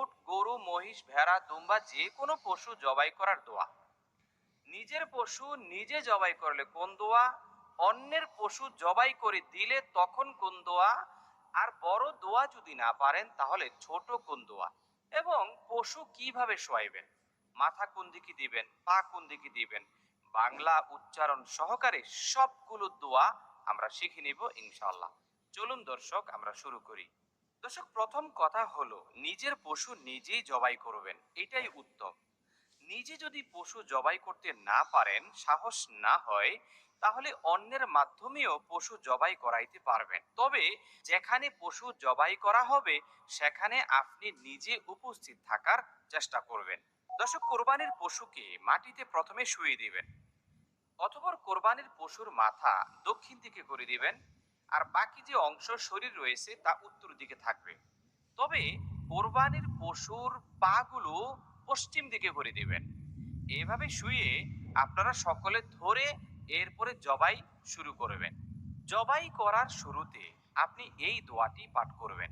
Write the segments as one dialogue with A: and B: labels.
A: উট, গরু, মহিষ, ভেড়া, দুম্বা যে কোনো পশু জবাই করার দোয়া। নিজের পশু নিজে জবাই করলে কোন দোয়া, অন্যের পশু জবাই করে দিলে তখন কোন দোয়া, আর বড় দোয়া যদি না পারেন তাহলে ছোট কোন দোয়া, এবং পশু কিভাবে শোয়াইবেন, মাথা কোন দিকে দিবেন, পা কোন দিকে দিবেন, বাংলা উচ্চারণ সহকারে সবগুলো দোয়া আমরা শিখে নিব ইনশাআল্লাহ। চলুন দর্শক আমরা শুরু করি। দর্শক, প্রথম কথা হলো নিজের পশু নিজেই জবাই করবেন, এটাই উত্তম। নিজে যদি পশু জবাই করতে না পারেন, সাহস না হয়, তাহলে অন্যের মাধ্যমেও পশু জবাই করাইতে পারবেন। তবে যেখানে পশু জবাই করা হবে সেখানে আপনি নিজে উপস্থিত থাকার চেষ্টা করবেন। দর্শক, কোরবানির পশুকে মাটিতে প্রথমে শুইয়ে দিবেন, অতঃপর কোরবানির পশুর মাথা দক্ষিণ দিকে করে দিবেন, আর বাকি যে অংশ শরীর রয়েছে তা উত্তর দিকে থাকবে। তবে কোরবানির পশুর পাগুলো পশ্চিম দিকে করে দিবেন। এভাবে শুয়ে আপনারা সকলে ধরে এরপরে জবাই শুরু করবেন। জবাই করার শুরুতে আপনি এই দোয়াটি পাঠ করবেন: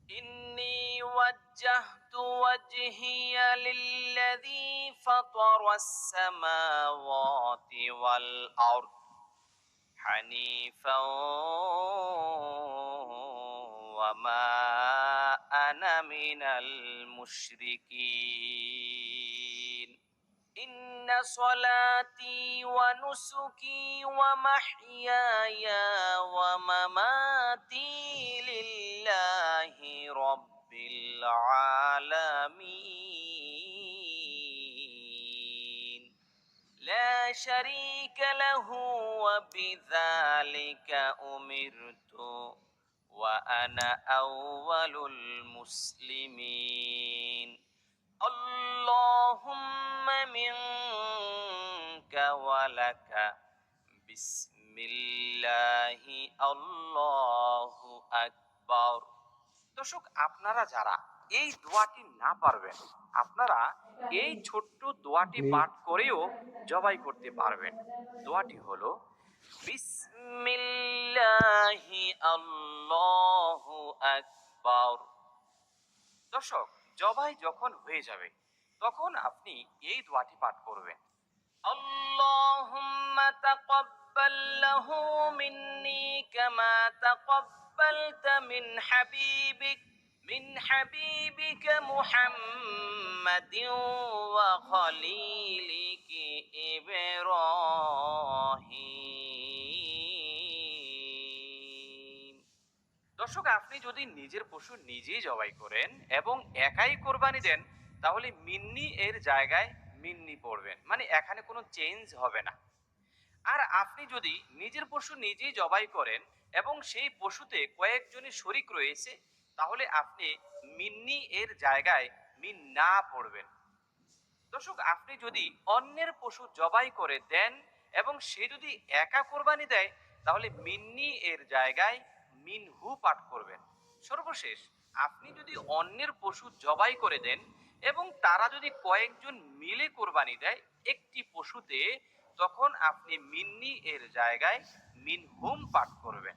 A: ইন্নী ওয়াজ্জাহতু ওয়াজহিয়া লিল্লাযী ফাতারাস সামাওয়াতি ওয়াল আরদ হানিফাও ওয়া মা আনা মিনাল মুশরিকিন। ইন্না সলাতি ওয়া নুসুকি ওয়া মাহইয়ায়া ওয়া মামাতি লিল্লাহি রাব্বিল আলামিন লা শারীকা লাহু ওয়া বিযালিকা উমিরতু ওয়া আনা আউওয়ালুল মুসলিমিন। আল্লাহুম্মা মিনকা ওয়া লাকা বিসমিল্লাহি আল্লাহু আকবার। দর্শক, আপনারা যারা এই দোয়াটি না পারবেন, আপনারা এই ছোট্ট দোয়াটি পাঠ করেও জবাই করতে পারবেন। দোয়াটি হলো বিসমিল্লাহি আল্লাহু আকবার। দর্শক, জবাই যখন হয়ে যাবে তখন আপনি এই দোয়াটি পাঠ করবেন: আল্লাহুম্মা তাকাব্বাল লাহু মিন্নি কামা তাকাব্বালতা মিন হাবিবিকা মুহাম্মাদিন ওয়া খলিলিকি ইব্রাহিম। দর্শক, আপনি যদি নিজের পশু নিজেই জবাই করেন এবং একাই কোরবানি দেন তাহলে মিন্নি এর জায়গায় মিন্নি পড়বেন, মানে এখানে কোনো চেঞ্জ হবে না। আর আপনি যদি নিজের পশু নিজেই জবাই করেন এবং সেই পশুতে কয়েকজনের শরিক রয়েছে তাহলে আপনি মিন্নি এর জায়গায় মিন না পড়বেন। দর্শক, আপনি যদি অন্যের পশু জবাই করে দেন এবং সে যদি একা কোরবানি দেয় তাহলে মিন্নি এর জায়গায় মিনহু পাঠ করবেন। সর্বশেষ, আপনি যদি অন্যের পশু জবাই করে দেন এবং তারা যদি কয়েকজন মিলে কোরবানি দেয় একটি পশুতে, তখন আপনি মিন্নি এর জায়গায় মিনহুম পাঠ করবেন।